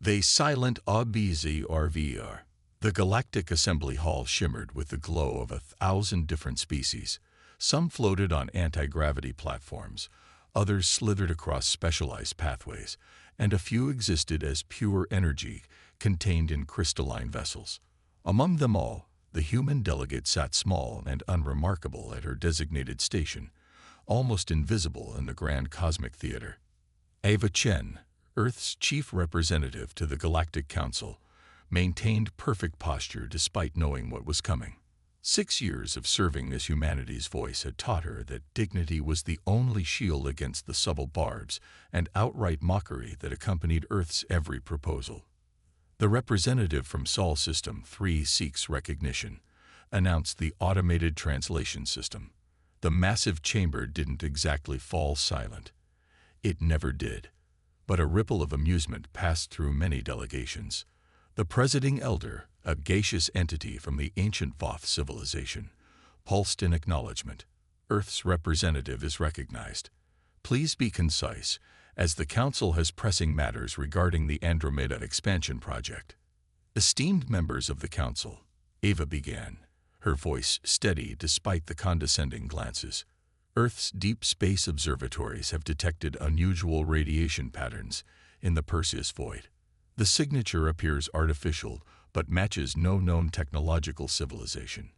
They silent RVR. The Galactic Assembly Hall shimmered with the glow of 1,000 different species. Some floated on anti-gravity platforms, others slithered across specialized pathways, and a few existed as pure energy contained in crystalline vessels. Among them all, the human delegate sat small and unremarkable at her designated station, almost invisible in the grand cosmic theater. Ava Chen, Earth's chief representative to the Galactic Council, maintained perfect posture despite knowing what was coming. 6 years of serving as humanity's voice had taught her that dignity was the only shield against the subtle barbs and outright mockery that accompanied Earth's every proposal. The representative from Sol System 3 seeks recognition, announced the automated translation system. The massive chamber didn't exactly fall silent. It never did. But a ripple of amusement passed through many delegations. The Presiding Elder, a gaseous entity from the ancient Voth civilization, pulsed in acknowledgement. Earth's representative is recognized. Please be concise, as the Council has pressing matters regarding the Andromeda expansion project. Esteemed members of the Council, Ava began, her voice steady despite the condescending glances. Earth's deep space observatories have detected unusual radiation patterns in the Perseus void. The signature appears artificial, but matches no known technological civilization.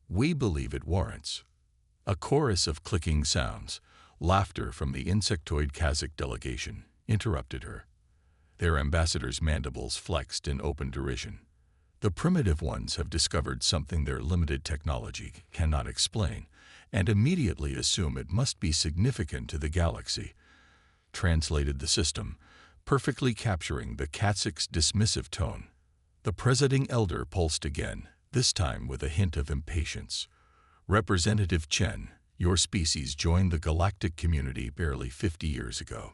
We believe it warrants. A chorus of clicking sounds, laughter from the insectoid Kazakh delegation, interrupted her. Their ambassadors' mandibles flexed in open derision. The primitive ones have discovered something their limited technology cannot explain, and immediately assume it must be significant to the galaxy, translated the system, perfectly capturing the Kazakh's dismissive tone. The Presiding Elder pulsed again, this time with a hint of impatience. Representative Chen, your species joined the galactic community barely 50 years ago.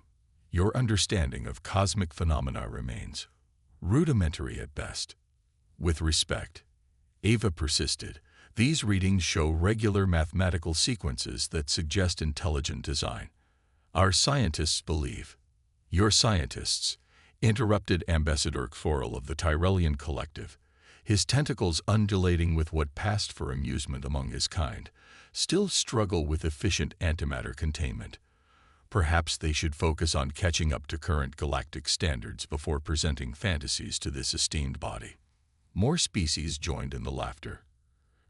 Your understanding of cosmic phenomena remains rudimentary at best. With respect, Ava persisted, these readings show regular mathematical sequences that suggest intelligent design. Our scientists believe. Your scientists, interrupted Ambassador Kforel of the Tyrellian Collective, his tentacles undulating with what passed for amusement among his kind, still struggle with efficient antimatter containment. Perhaps they should focus on catching up to current galactic standards before presenting fantasies to this esteemed body. More species joined in the laughter.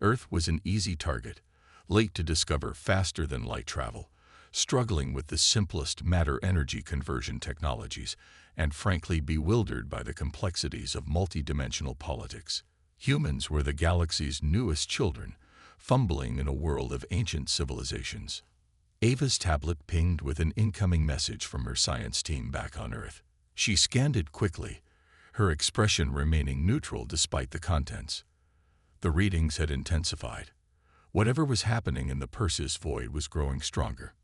Earth was an easy target, late to discover faster than light travel, struggling with the simplest matter-energy conversion technologies, and frankly bewildered by the complexities of multidimensional politics. Humans were the galaxy's newest children, fumbling in a world of ancient civilizations. Ava's tablet pinged with an incoming message from her science team back on Earth. She scanned it quickly, her expression remaining neutral despite the contents. The readings had intensified. Whatever was happening in the Perseus void was growing stronger.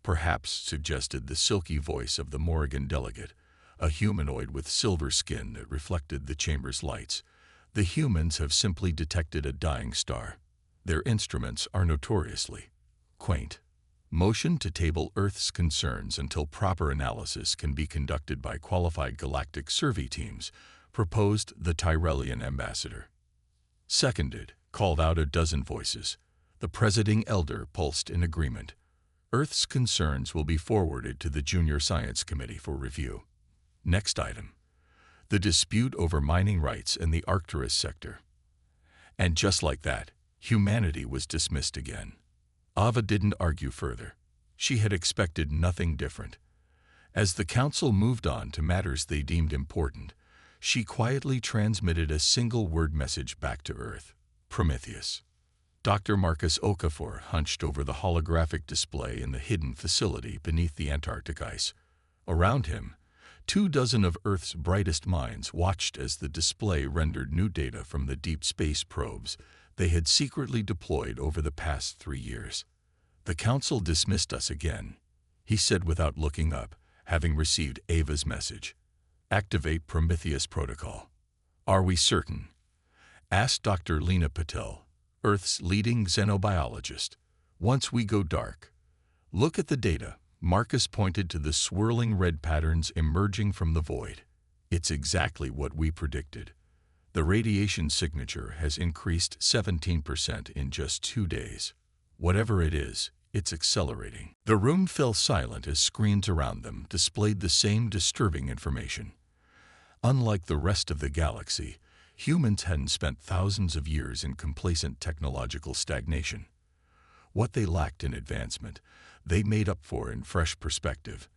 Perhaps, suggested the silky voice of the Morrigan delegate, a humanoid with silver skin that reflected the chamber's lights, the humans have simply detected a dying star. Their instruments are notoriously quaint. Motion to table Earth's concerns until proper analysis can be conducted by qualified galactic survey teams, proposed the Tyrellian ambassador. Seconded, called out a dozen voices. The Presiding Elder pulsed in agreement. Earth's concerns will be forwarded to the Junior Science Committee for review. Next item. The dispute over mining rights in the Arcturus sector. And just like that, humanity was dismissed again. Ava didn't argue further. She had expected nothing different. As the council moved on to matters they deemed important, she quietly transmitted a single-word message back to Earth. Prometheus. Dr. Marcus Okafor hunched over the holographic display in the hidden facility beneath the Antarctic ice. Around him, 24 of Earth's brightest minds watched as the display rendered new data from the deep space probes they had secretly deployed over the past 3 years. The council dismissed us again, he said without looking up, having received Ava's message. Activate Prometheus protocol. Are we certain? Asked Dr. Lena Patel, Earth's leading xenobiologist. Once we go dark. Look at the data. Marcus pointed to the swirling red patterns emerging from the void. It's exactly what we predicted. The radiation signature has increased 17% in just 2 days. Whatever it is, it's accelerating. The room fell silent as screens around them displayed the same disturbing information. Unlike the rest of the galaxy, humans hadn't spent thousands of years in complacent technological stagnation. What they lacked in advancement, they made up for in fresh perspective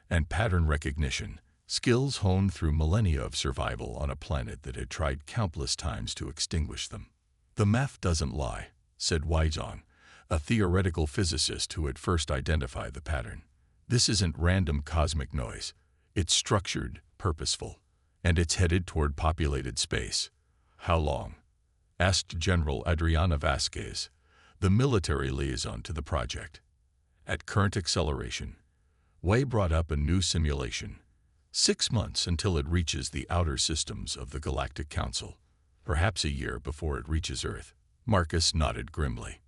and pattern recognition, skills honed through millennia of survival on a planet that had tried countless times to extinguish them. "The math doesn't lie," said Weizong, a theoretical physicist who had first identified the pattern. "This isn't random cosmic noise. It's structured, purposeful, and it's headed toward populated space." "How long?" asked General Adriana Vasquez, the military liaison to the project. "At current acceleration." Wei brought up a new simulation. 6 months until it reaches the outer systems of the Galactic Council. Perhaps a year before it reaches Earth. Marcus nodded grimly.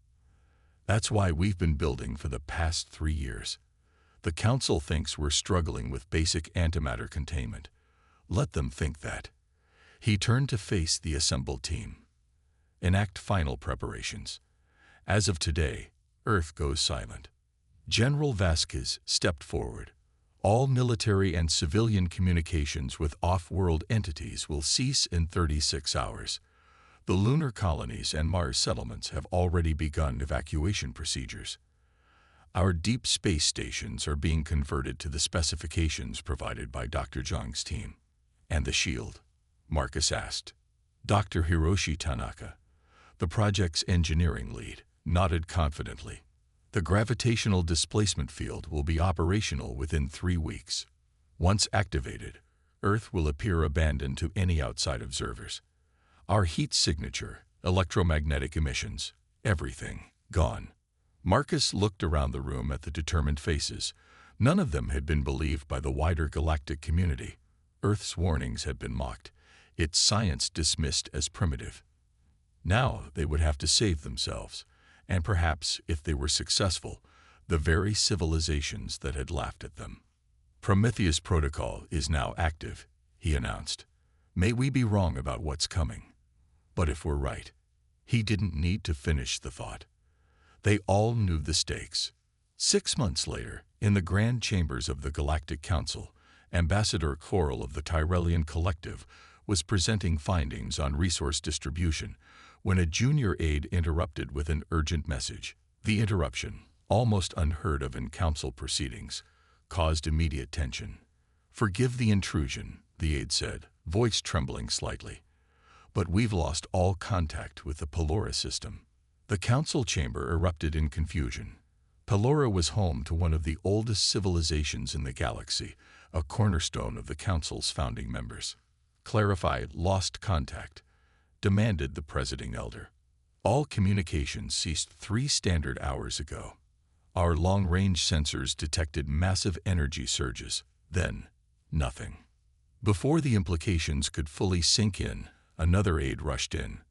"That's why we've been building for the past 3 years. The Council thinks we're struggling with basic antimatter containment. Let them think that." He turned to face the assembled team. "Enact final preparations. As of today, Earth goes silent." General Vasquez stepped forward. "All military and civilian communications with off-world entities will cease in 36 hours. The lunar colonies and Mars settlements have already begun evacuation procedures. Our deep space stations are being converted to the specifications provided by Dr. Zhang's team." "And the shield?" Marcus asked. Dr. Hiroshi Tanaka, the project's engineering lead, nodded confidently. "The gravitational displacement field will be operational within 3 weeks. Once activated, Earth will appear abandoned to any outside observers. Our heat signature, electromagnetic emissions, everything, gone." Marcus looked around the room at the determined faces. None of them had been believed by the wider galactic community. Earth's warnings had been mocked, its science dismissed as primitive. Now they would have to save themselves, and perhaps, if they were successful, the very civilizations that had laughed at them. "Prometheus Protocol is now active," he announced. "May we be wrong about what's coming. But if we're right." He didn't need to finish the thought. They all knew the stakes. 6 months later, in the grand chambers of the Galactic Council, Ambassador Coral of the Tyrellian Collective was presenting findings on resource distribution when a junior aide interrupted with an urgent message. The interruption, almost unheard of in council proceedings, caused immediate tension. "Forgive the intrusion," the aide said, voice trembling slightly. "But we've lost all contact with the Pelora system." The council chamber erupted in confusion. Pelora was home to one of the oldest civilizations in the galaxy, a cornerstone of the council's founding members. "Clarify lost contact," demanded the presiding elder. "All communications ceased 3 standard hours ago. Our long-range sensors detected massive energy surges. Then, nothing." Before the implications could fully sink in, another aide rushed in.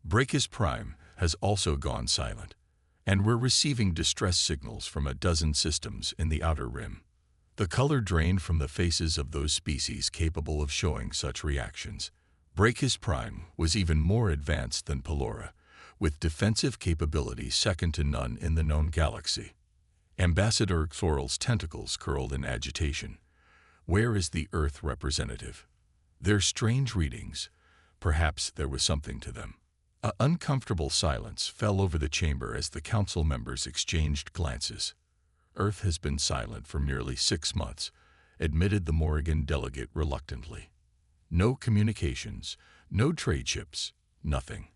"Breakers Prime has also gone silent, and we're receiving distress signals from a dozen systems in the outer rim." The color drained from the faces of those species capable of showing such reactions. Breakers Prime was even more advanced than Pelora, with defensive capabilities second to none in the known galaxy. Ambassador Thoral's tentacles curled in agitation. Where is the Earth representative? Their strange readings. Perhaps there was something to them. An uncomfortable silence fell over the chamber as the council members exchanged glances. "Earth has been silent for nearly 6 months," admitted the Morrigan delegate reluctantly. "No communications, no trade ships, nothing.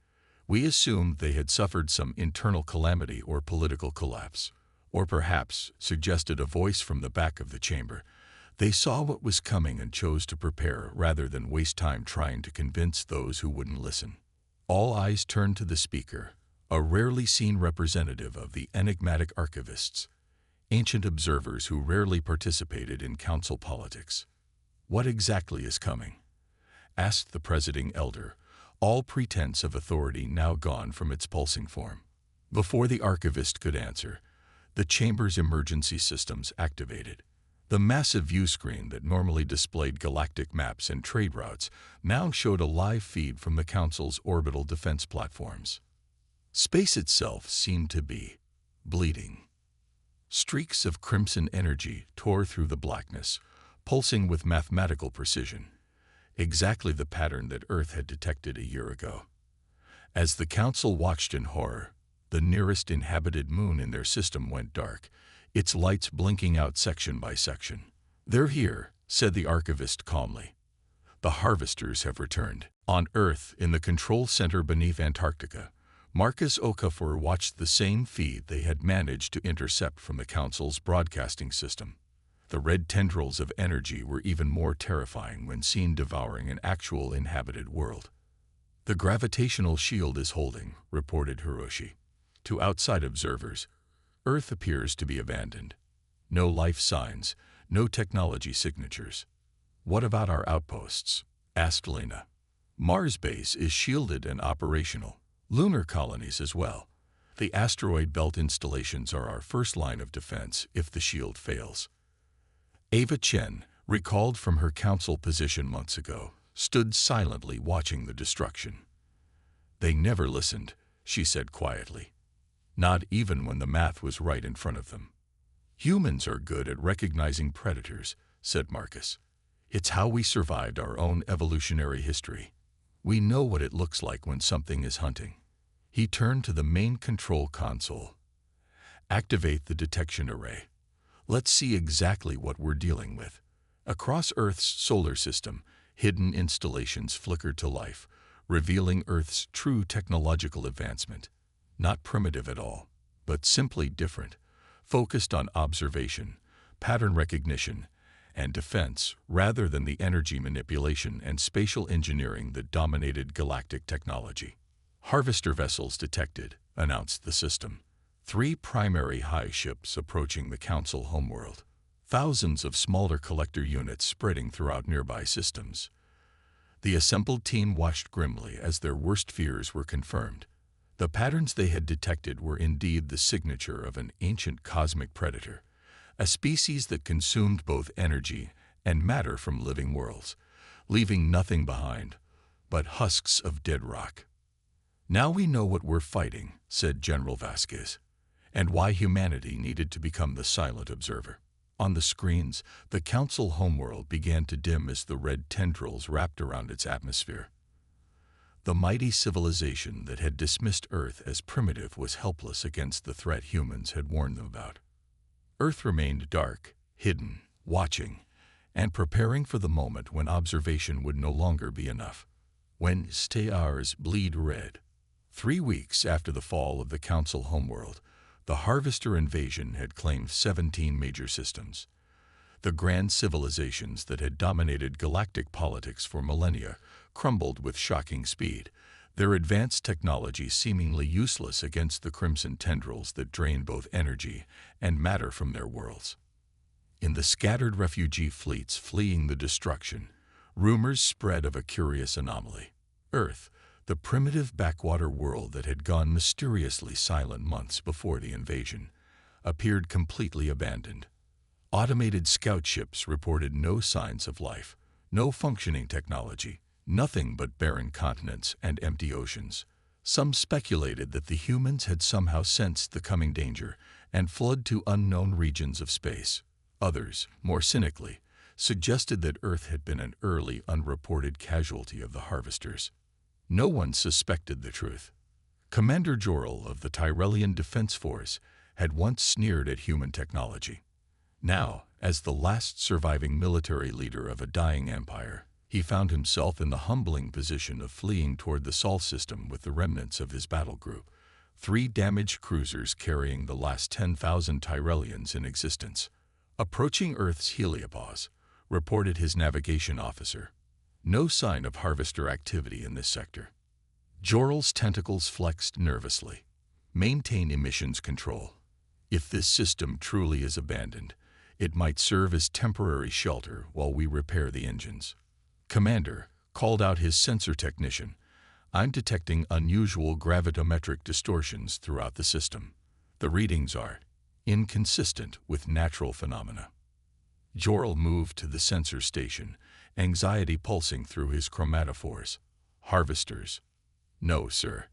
We assumed they had suffered some internal calamity or political collapse. Or perhaps," suggested a voice from the back of the chamber, "they saw what was coming and chose to prepare rather than waste time trying to convince those who wouldn't listen." All eyes turned to the speaker, a rarely seen representative of the enigmatic archivists, ancient observers who rarely participated in council politics. "What exactly is coming?" asked the presiding elder, all pretense of authority now gone from its pulsing form. Before the archivist could answer, the chamber's emergency systems activated. The massive view screen that normally displayed galactic maps and trade routes now showed a live feed from the Council's orbital defense platforms. Space itself seemed to be bleeding. Streaks of crimson energy tore through the blackness, pulsing with mathematical precision, exactly the pattern that Earth had detected a year ago. As the Council watched in horror, the nearest inhabited moon in their system went dark, its lights blinking out section by section. "They're here," said the archivist calmly. "The harvesters have returned." On Earth, in the control center beneath Antarctica, Marcus Okafor watched the same feed they had managed to intercept from the Council's broadcasting system. The red tendrils of energy were even more terrifying when seen devouring an actual inhabited world. "The gravitational shield is holding," reported Hiroshi. To outside observers, Earth appears to be abandoned. No life signs, no technology signatures. "What about our outposts?" asked Lena. "Mars base is shielded and operational. Lunar colonies as well. The asteroid belt installations are our first line of defense if the shield fails." Ava Chen, recalled from her council position months ago, stood silently watching the destruction. "They never listened," she said quietly. "Not even when the math was right in front of them." "Humans are good at recognizing predators," said Marcus. "It's how we survived our own evolutionary history. We know what it looks like when something is hunting." He turned to the main control console. "Activate the detection array. Let's see exactly what we're dealing with." Across Earth's solar system, hidden installations flickered to life, revealing Earth's true technological advancement. Not primitive at all, but simply different, focused on observation, pattern recognition, and defense rather than the energy manipulation and spatial engineering that dominated galactic technology. "Harvester vessels detected," announced the system. 3 primary hive ships approaching the Council homeworld. Thousands of smaller collector units spreading throughout nearby systems. The assembled team watched grimly as their worst fears were confirmed. The patterns they had detected were indeed the signature of an ancient cosmic predator, a species that consumed both energy and matter from living worlds, leaving nothing behind but husks of dead rock. "Now we know what we're fighting," said General Vasquez, "and why humanity needed to become the silent observer." On the screens, the Council homeworld began to dim as the red tendrils wrapped around its atmosphere. The mighty civilization that had dismissed Earth as primitive was helpless against the threat humans had warned them about. Earth remained dark, hidden, watching, and preparing for the moment when observation would no longer be enough. When stars bleed red. 3 weeks after the fall of the Council homeworld, the Harvester invasion had claimed 17 major systems. The grand civilizations that had dominated galactic politics for millennia crumbled with shocking speed, their advanced technology seemingly useless against the crimson tendrils that drained both energy and matter from their worlds. In the scattered refugee fleets fleeing the destruction, rumors spread of a curious anomaly. Earth, the primitive backwater world that had gone mysteriously silent months before the invasion, appeared completely abandoned. Automated scout ships reported no signs of life, no functioning technology, nothing but barren continents and empty oceans. Some speculated that the humans had somehow sensed the coming danger and fled to unknown regions of space. Others, more cynically, suggested that Earth had been an early, unreported casualty of the Harvesters. No one suspected the truth. Commander Jorel of the Tyrellian Defense Force had once sneered at human technology. Now, as the last surviving military leader of a dying empire, he found himself in the humbling position of fleeing toward the Sol system with the remnants of his battle group, 3 damaged cruisers carrying the last 10,000 Tyrellians in existence. "Approaching Earth's heliopause," reported his navigation officer. "No sign of Harvester activity in this sector." Jorel's tentacles flexed nervously. "Maintain emissions control. If this system truly is abandoned, it might serve as temporary shelter while we repair the engines." "Commander," called out his sensor technician, "I'm detecting unusual gravitometric distortions throughout the system. The readings are inconsistent with natural phenomena." Jorel moved to the sensor station, anxiety pulsing through his chromatophores. Harvesters. No, sir.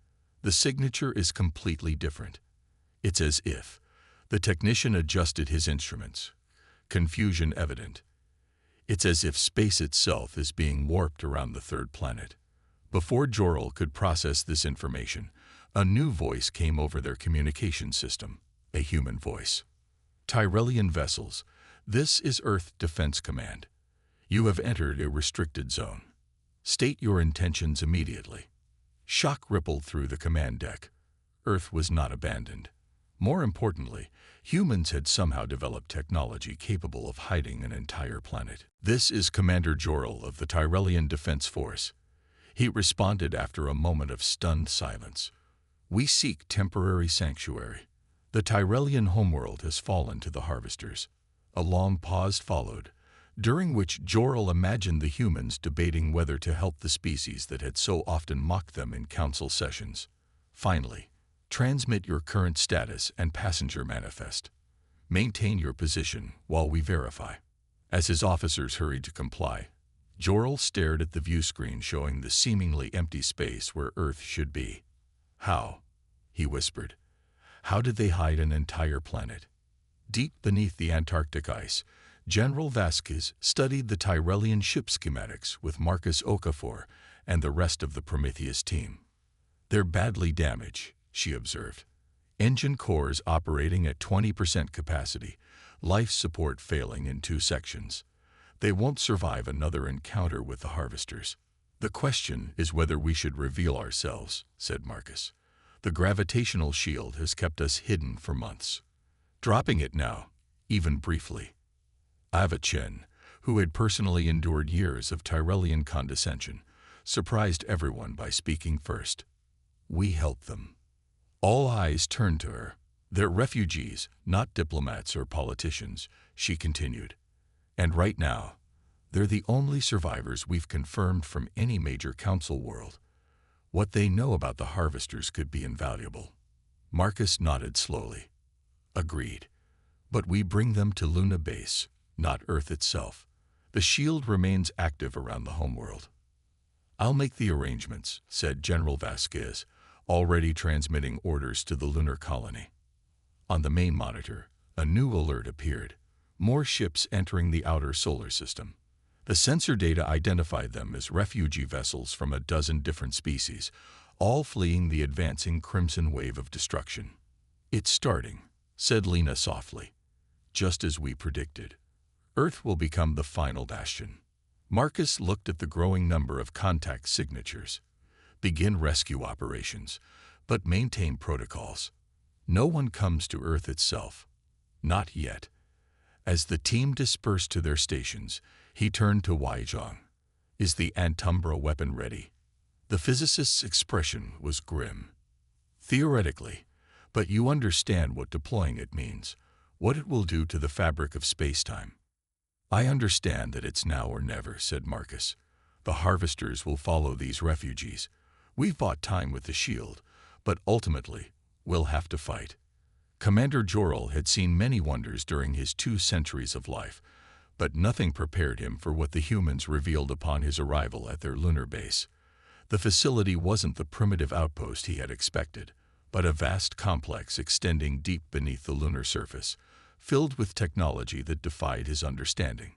The signature is completely different. It's as if the technician adjusted his instruments. Confusion evident. It's as if space itself is being warped around the third planet. Before Jorel could process this information, a new voice came over their communication system, a human voice. Tyrellian vessels, this is Earth Defense Command. You have entered a restricted zone. State your intentions immediately. Shock rippled through the command deck. Earth was not abandoned. More importantly, humans had somehow developed technology capable of hiding an entire planet. This is Commander Jorel of the Tyrellian Defense Force. He responded after a moment of stunned silence. We seek temporary sanctuary. The Tyrellian homeworld has fallen to the Harvesters. A long pause followed, during which Jorel imagined the humans debating whether to help the species that had so often mocked them in council sessions. Finally, transmit your current status and passenger manifest. Maintain your position while we verify. As his officers hurried to comply, Jorel stared at the view screen showing the seemingly empty space where Earth should be. How? He whispered. How did they hide an entire planet? Deep beneath the Antarctic ice, General Vasquez studied the Tyrellian ship schematics with Marcus Okafor and the rest of the Prometheus team. They're badly damaged, she observed. Engine cores operating at 20% capacity, life support failing in 2 sections. They won't survive another encounter with the Harvesters. The question is whether we should reveal ourselves, said Marcus. The gravitational shield has kept us hidden for months. Dropping it now, even briefly. Avachen, who had personally endured years of Tyrellian condescension, surprised everyone by speaking first. We help them. All eyes turned to her. They're refugees, not diplomats or politicians, she continued. And right now, they're the only survivors we've confirmed from any major council world. What they know about the Harvesters could be invaluable. Marcus nodded slowly. Agreed. But we bring them to Luna Base, not Earth itself. The shield remains active around the homeworld. I'll make the arrangements, said General Vasquez, already transmitting orders to the lunar colony. On the main monitor, a new alert appeared. More ships entering the outer solar system. The sensor data identified them as refugee vessels from a dozen different species, all fleeing the advancing crimson wave of destruction. It's starting, said Lena softly. Just as we predicted. Earth will become the final bastion. Marcus looked at the growing number of contact signatures. Begin rescue operations, but maintain protocols. No one comes to Earth itself. Not yet. As the team dispersed to their stations, he turned to Weizhong. Is the Antumbra weapon ready? The physicist's expression was grim. Theoretically, but you understand what deploying it means, what it will do to the fabric of space-time. I understand that it's now or never, said Marcus. The Harvesters will follow these refugees. We've bought time with the shield, but ultimately, we'll have to fight. Commander Jorel had seen many wonders during his 2 centuries of life, but nothing prepared him for what the humans revealed upon his arrival at their lunar base. The facility wasn't the primitive outpost he had expected, but a vast complex extending deep beneath the lunar surface, filled with technology that defied his understanding.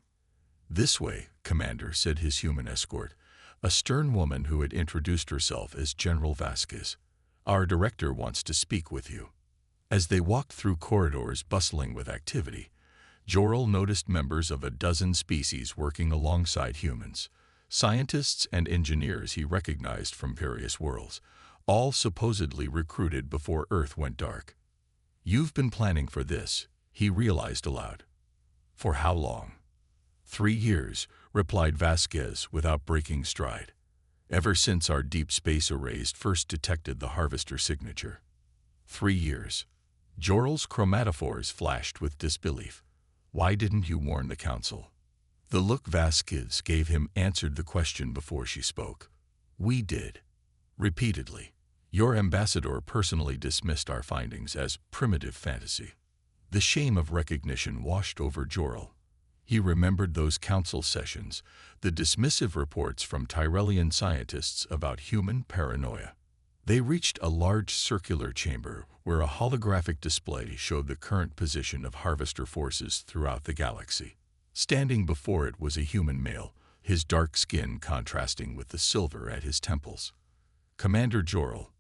This way, Commander, said his human escort, a stern woman who had introduced herself as General Vasquez. Our director wants to speak with you. As they walked through corridors bustling with activity, Jorel noticed members of a dozen species working alongside humans, scientists and engineers he recognized from various worlds, all supposedly recruited before Earth went dark. You've been planning for this, he realized aloud. For how long? 3 years, replied Vasquez without breaking stride. Ever since our deep space arrays first detected the Harvester signature. 3 years. Jorel's chromatophores flashed with disbelief. Why didn't you warn the council? The look Vasquez gave him answered the question before she spoke. We did. Repeatedly. Your ambassador personally dismissed our findings as primitive fantasy. The shame of recognition washed over Jorel. He remembered those council sessions, the dismissive reports from Tyrellian scientists about human paranoia. They reached a large circular chamber where a holographic display showed the current position of harvester forces throughout the galaxy. Standing before it was a human male, his dark skin contrasting with the silver at his temples. "Commander Jor-El,"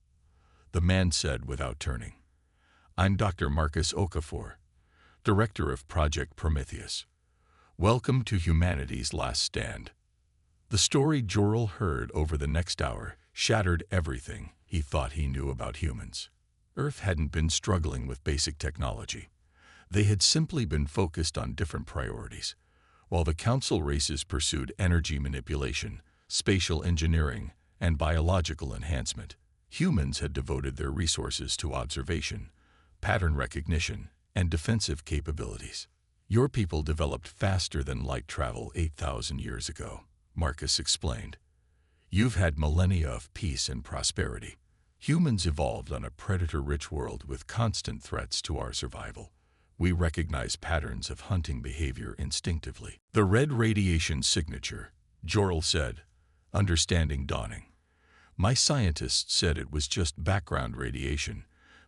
the man said without turning. "I'm Dr. Marcus Okafor, director of Project Prometheus. Welcome to humanity's last stand." The story Jor-El heard over the next hour shattered everything he thought he knew about humans. Earth hadn't been struggling with basic technology. They had simply been focused on different priorities. While the Council races pursued energy manipulation, spatial engineering, and biological enhancement, humans had devoted their resources to observation, pattern recognition, and defensive capabilities. "Your people developed faster than light travel 8,000 years ago," Marcus explained. "You've had millennia of peace and prosperity. Humans evolved on a predator-rich world with constant threats to our survival. We recognize patterns of hunting behavior instinctively." "The red radiation signature," Jor-El said, understanding dawning. "My scientists said it was just background radiation,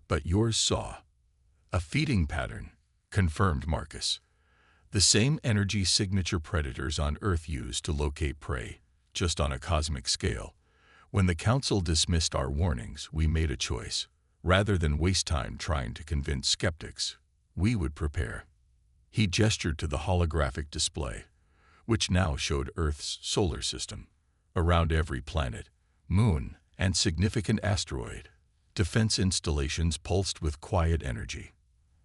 but yours saw." "A feeding pattern," confirmed Marcus. "The same energy signature predators on Earth use to locate prey, just on a cosmic scale. When the Council dismissed our warnings, we made a choice. Rather than waste time trying to convince skeptics, we would prepare." He gestured to the holographic display, which now showed Earth's solar system. Around every planet, moon, and significant asteroid, defense installations pulsed with quiet energy.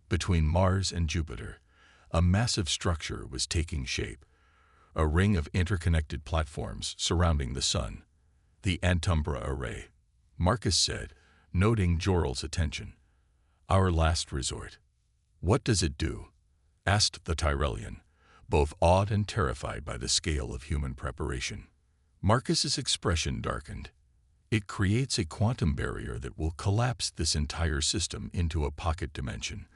Between Mars and Jupiter, a massive structure was taking shape, a ring of interconnected platforms surrounding the Sun. "The Antumbra Array," Marcus said, noting Jor-El's attention. "Our last resort." "What does it do?" asked the Tyrellian, both awed and terrified by the scale of human preparation. Marcus's expression darkened. "It creates a quantum barrier that will collapse this entire system into a pocket dimension,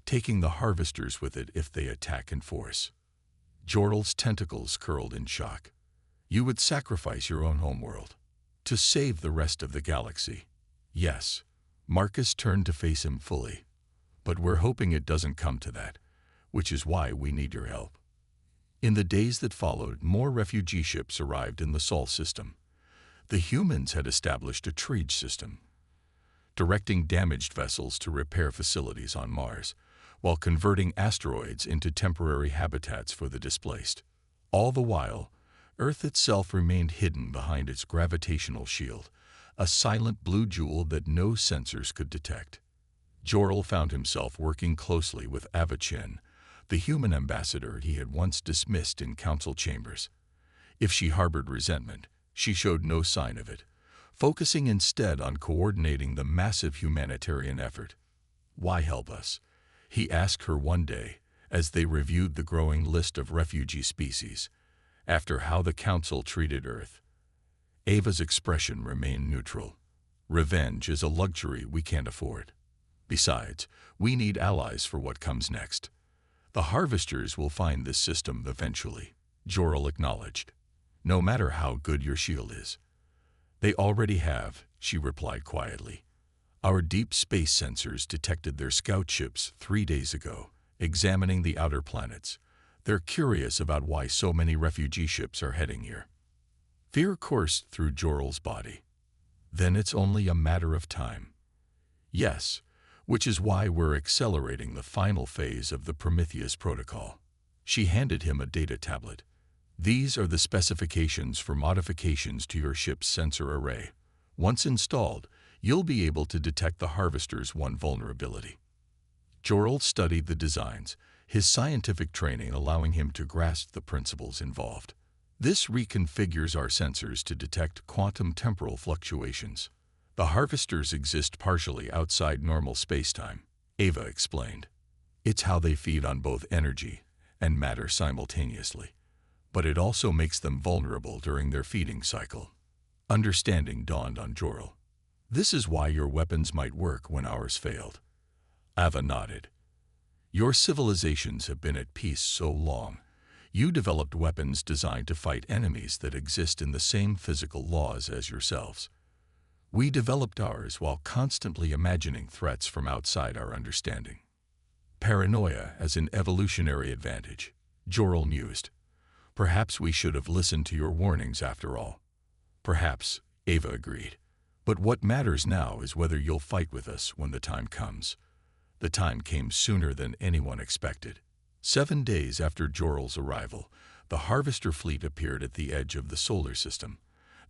taking the harvesters with it if they attack in force." Jor-El's tentacles curled in shock. "You would sacrifice your own homeworld to save the rest of the galaxy?" "Yes." Marcus turned to face him fully. "But we're hoping it doesn't come to that, which is why we need your help." In the days that followed, more refugee ships arrived in the Sol system. The humans had established a triage system, directing damaged vessels to repair facilities on Mars, while converting asteroids into temporary habitats for the displaced. All the while, Earth itself remained hidden behind its gravitational shield, a silent blue jewel that no sensors could detect. Jor-El found himself working closely with Ava Chen, the human ambassador he had once dismissed in council chambers. If she harbored resentment, she showed no sign of it, focusing instead on coordinating the massive humanitarian effort. "Why help us?" he asked her one day as they reviewed the growing list of refugee species, after how the Council treated Earth. Ava's expression remained neutral. "Revenge is a luxury we can't afford. Besides, we need allies for what comes next. The harvesters will find this system eventually," Jor-El acknowledged. "No matter how good your shield is." "They already have," she replied quietly. "Our deep space sensors detected their scout ships 3 days ago, examining the outer planets. They're curious about why so many refugee ships are heading here." Fear coursed through Jor-El's body. "Then it's only a matter of time." "Yes, which is why we're accelerating the final phase of the Prometheus protocol." She handed him a data tablet. "These are the specifications for modifications to your ship's sensor array. Once installed, you'll be able to detect the Harvester's one vulnerability." Jor-El studied the designs, his scientific training allowing him to grasp the principles involved. "This reconfigures our sensors to detect quantum temporal fluctuations. The Harvesters exist partially outside normal spacetime," Ava explained. "It's how they feed on both energy and matter simultaneously. But it also makes them vulnerable during their feeding cycle." Understanding dawned on Jor-El. "This is why your weapons might work when ours failed." Ava nodded. "Your civilizations have been at peace so long. You developed weapons designed to fight enemies that exist in the same physical laws as yourselves. We developed ours while constantly imagining threats from outside our understanding. Paranoia as an evolutionary advantage, Jor-El mused. Perhaps we should have listened to your warnings after all. Perhaps, Ava agreed. But what matters now is whether you'll fight with us when the time comes. The time came sooner than anyone expected. 7 days after Jor-El's arrival, the Harvester fleet appeared at the edge of the solar system.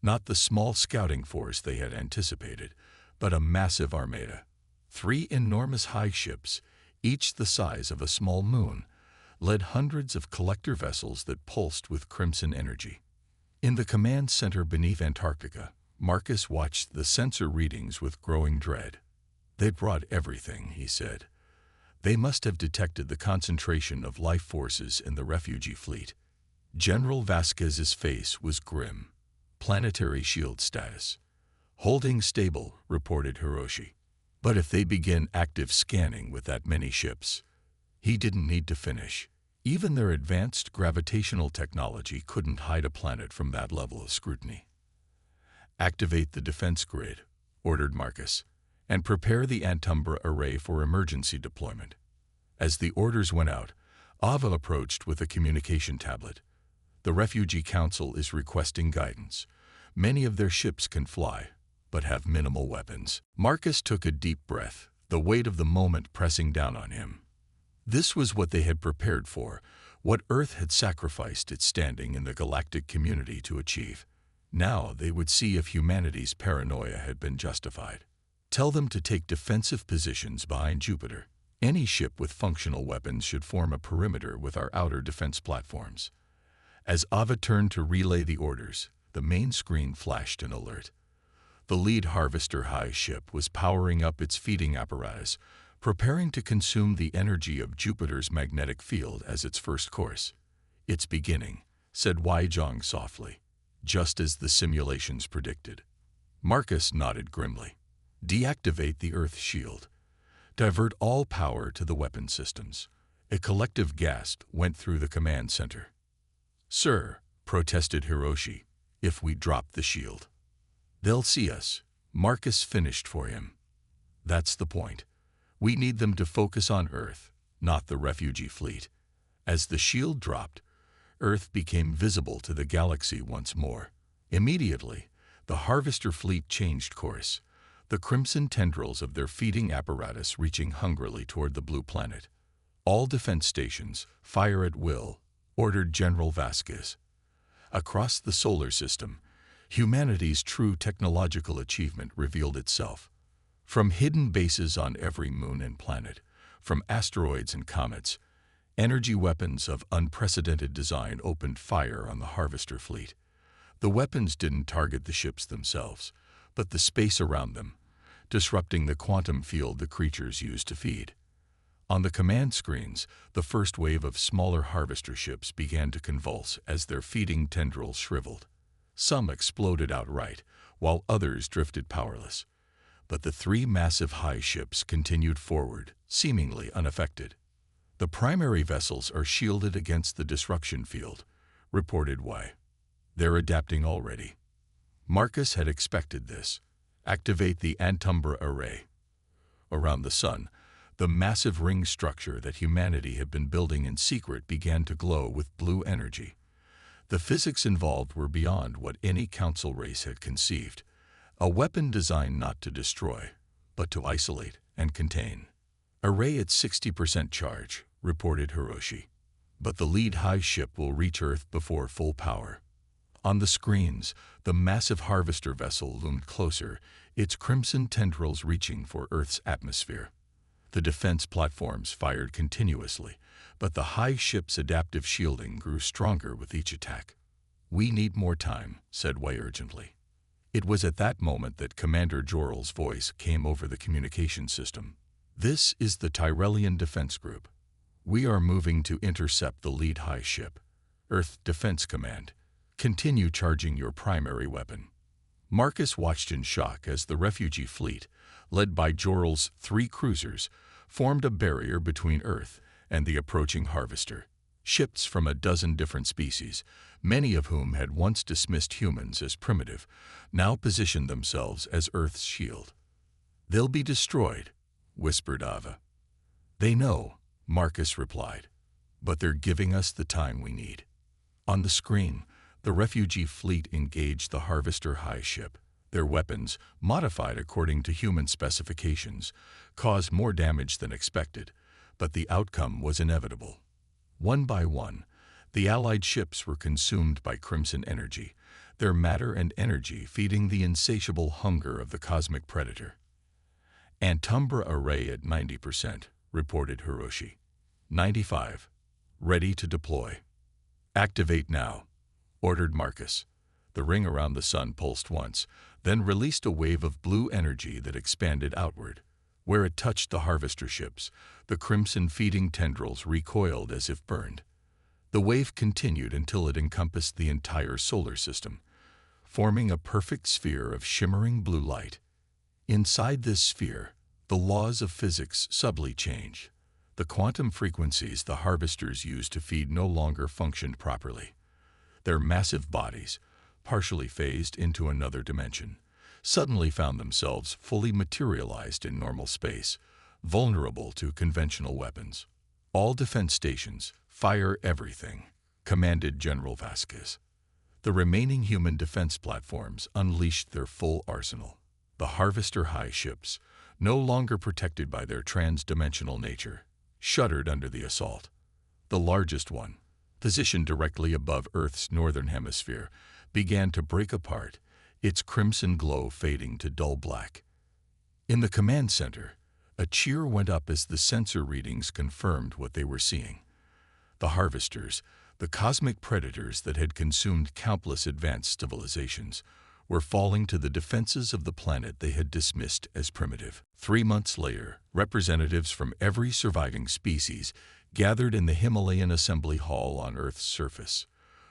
Not the small scouting force they had anticipated, but a massive armada. 3 enormous high ships, each the size of a small moon, led hundreds of collector vessels that pulsed with crimson energy. In the command center beneath Antarctica, Marcus watched the sensor readings with growing dread. They brought everything, he said. They must have detected the concentration of life forces in the refugee fleet. General Vasquez's face was grim. Planetary shield status. Holding stable, reported Hiroshi. But if they begin active scanning with that many ships, he didn't need to finish. Even their advanced gravitational technology couldn't hide a planet from that level of scrutiny. Activate the defense grid, ordered Marcus, and prepare the Antumbra array for emergency deployment. As the orders went out, Ava approached with a communication tablet. The Refugee Council is requesting guidance. Many of their ships can fly, but have minimal weapons. Marcus took a deep breath, the weight of the moment pressing down on him. This was what they had prepared for, what Earth had sacrificed its standing in the galactic community to achieve. Now they would see if humanity's paranoia had been justified. Tell them to take defensive positions behind Jupiter. Any ship with functional weapons should form a perimeter with our outer defense platforms. As Ava turned to relay the orders, the main screen flashed an alert. The lead Harvester High ship was powering up its feeding apparatus, preparing to consume the energy of Jupiter's magnetic field as its first course. It's beginning, said Weijong softly, just as the simulations predicted. Marcus nodded grimly. Deactivate the Earth shield. Divert all power to the weapon systems. A collective gasp went through the command center. Sir, protested Hiroshi, if we drop the shield. They'll see us. Marcus finished for him. That's the point. We need them to focus on Earth, not the refugee fleet. As the shield dropped, Earth became visible to the galaxy once more. Immediately, the Harvester fleet changed course, the crimson tendrils of their feeding apparatus reaching hungrily toward the blue planet. All defense stations, fire at will, ordered General Vasquez. Across the solar system, humanity's true technological achievement revealed itself. From hidden bases on every moon and planet, from asteroids and comets, energy weapons of unprecedented design opened fire on the Harvester fleet. The weapons didn't target the ships themselves, but the space around them, disrupting the quantum field the creatures used to feed. On the command screens, the first wave of smaller Harvester ships began to convulse as their feeding tendrils shriveled. Some exploded outright, while others drifted powerless. But the 3 massive high ships continued forward, seemingly unaffected. The primary vessels are shielded against the disruption field, reported Y. They're adapting already. Marcus had expected this. Activate the Antumbra array. Around the sun, the massive ring structure that humanity had been building in secret began to glow with blue energy. The physics involved were beyond what any council race had conceived. A weapon designed not to destroy, but to isolate and contain. Array at 60% charge, reported Hiroshi. But the lead high ship will reach Earth before full power. On the screens, the massive Harvester vessel loomed closer, its crimson tendrils reaching for Earth's atmosphere. The defense platforms fired continuously, but the high ship's adaptive shielding grew stronger with each attack. We need more time, said Wei urgently. It was at that moment that Commander Jor-El's voice came over the communication system. This is the Tyrellian Defense Group. We are moving to intercept the lead high ship. Earth Defense Command. Continue charging your primary weapon. Marcus watched in shock as the refugee fleet, led by Jor-El's 3 cruisers, formed a barrier between Earth and the approaching Harvester. Ships from a dozen different species, many of whom had once dismissed humans as primitive, now positioned themselves as Earth's shield. "They'll be destroyed," whispered Ava. "They know," Marcus replied, "but they're giving us the time we need." On the screen, the refugee fleet engaged the Harvester High ship. Their weapons, modified according to human specifications, caused more damage than expected, but the outcome was inevitable. One by one, the Allied ships were consumed by crimson energy, their matter and energy feeding the insatiable hunger of the cosmic predator. "Antumbra array at 90%, reported Hiroshi. 95. Ready to deploy." "Activate now," ordered Marcus. The ring around the sun pulsed once, then released a wave of blue energy that expanded outward. Where it touched the harvester ships, the crimson-feeding tendrils recoiled as if burned. The wave continued until it encompassed the entire solar system, forming a perfect sphere of shimmering blue light. Inside this sphere, the laws of physics subtly changed. The quantum frequencies the harvesters used to feed no longer functioned properly. Their massive bodies, partially phased into another dimension, suddenly found themselves fully materialized in normal space, vulnerable to conventional weapons. "All defense stations, fire everything," commanded General Vasquez. The remaining human defense platforms unleashed their full arsenal. The Harvester High ships, no longer protected by their trans-dimensional nature, shuddered under the assault. The largest one, positioned directly above Earth's northern hemisphere, began to break apart, its crimson glow fading to dull black. In the command center, a cheer went up as the sensor readings confirmed what they were seeing. The harvesters, the cosmic predators that had consumed countless advanced civilizations, were falling to the defenses of the planet they had dismissed as primitive. 3 months later, representatives from every surviving species gathered in the Himalayan Assembly Hall on Earth's surface,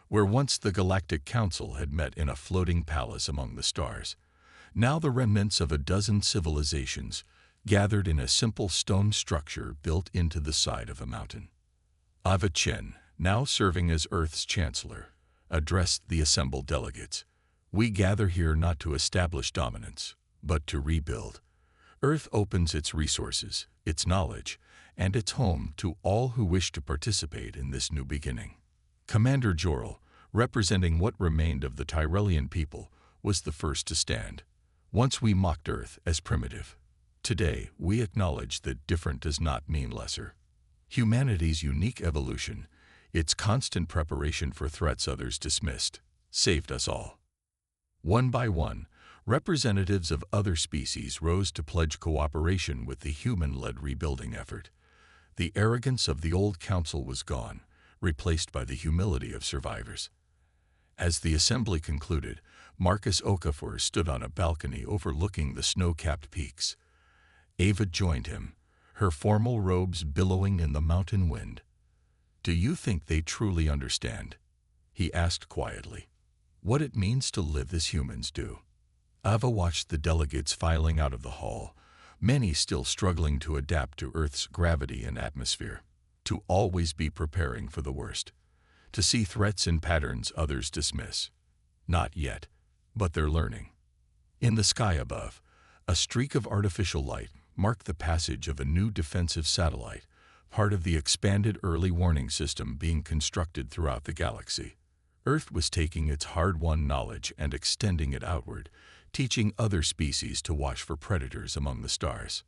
where once the Galactic Council had met in a floating palace among the stars. Now the remnants of a dozen civilizations gathered in a simple stone structure built into the side of a mountain. Ava Chen, now serving as Earth's Chancellor, addressed the assembled delegates. "We gather here not to establish dominance, but to rebuild. Earth opens its resources, its knowledge, and its home to all who wish to participate in this new beginning." Commander Jorel, representing what remained of the Tyrellian people, was the first to stand. "Once we mocked Earth as primitive. Today we acknowledge that different does not mean lesser. Humanity's unique evolution, its constant preparation for threats others dismissed, saved us all." One by one, representatives of other species rose to pledge cooperation with the human-led rebuilding effort. The arrogance of the old council was gone, replaced by the humility of survivors. As the assembly concluded, Marcus Okafor stood on a balcony overlooking the snow-capped peaks. Ava joined him, her formal robes billowing in the mountain wind. "Do you think they truly understand?" he asked quietly. "What it means to live as humans do?" Ava watched the delegates filing out of the hall, many still struggling to adapt to Earth's gravity and atmosphere, to always be preparing for the worst, to see threats in patterns others dismiss. Not yet, but they're learning. In the sky above, a streak of artificial light marked the passage of a new defensive satellite, part of the expanded early warning system being constructed throughout the galaxy. Earth was taking its hard-won knowledge and extending it outward, teaching other species to watch for predators among the stars.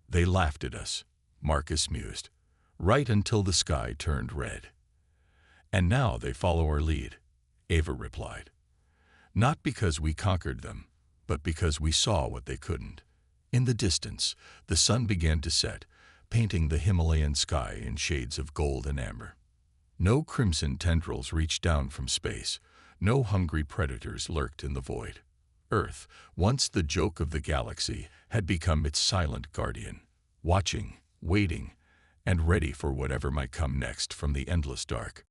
"They laughed at us," Marcus mused, "right until the sky turned red. And now they follow our lead," Ava replied. "Not because we conquered them, but because we saw what they couldn't." In the distance, the sun began to set, painting the Himalayan sky in shades of gold and amber. No crimson tendrils reached down from space, no hungry predators lurked in the void. Earth, once the joke of the galaxy, had become its silent guardian, watching, waiting, and ready for whatever might come next from the endless dark.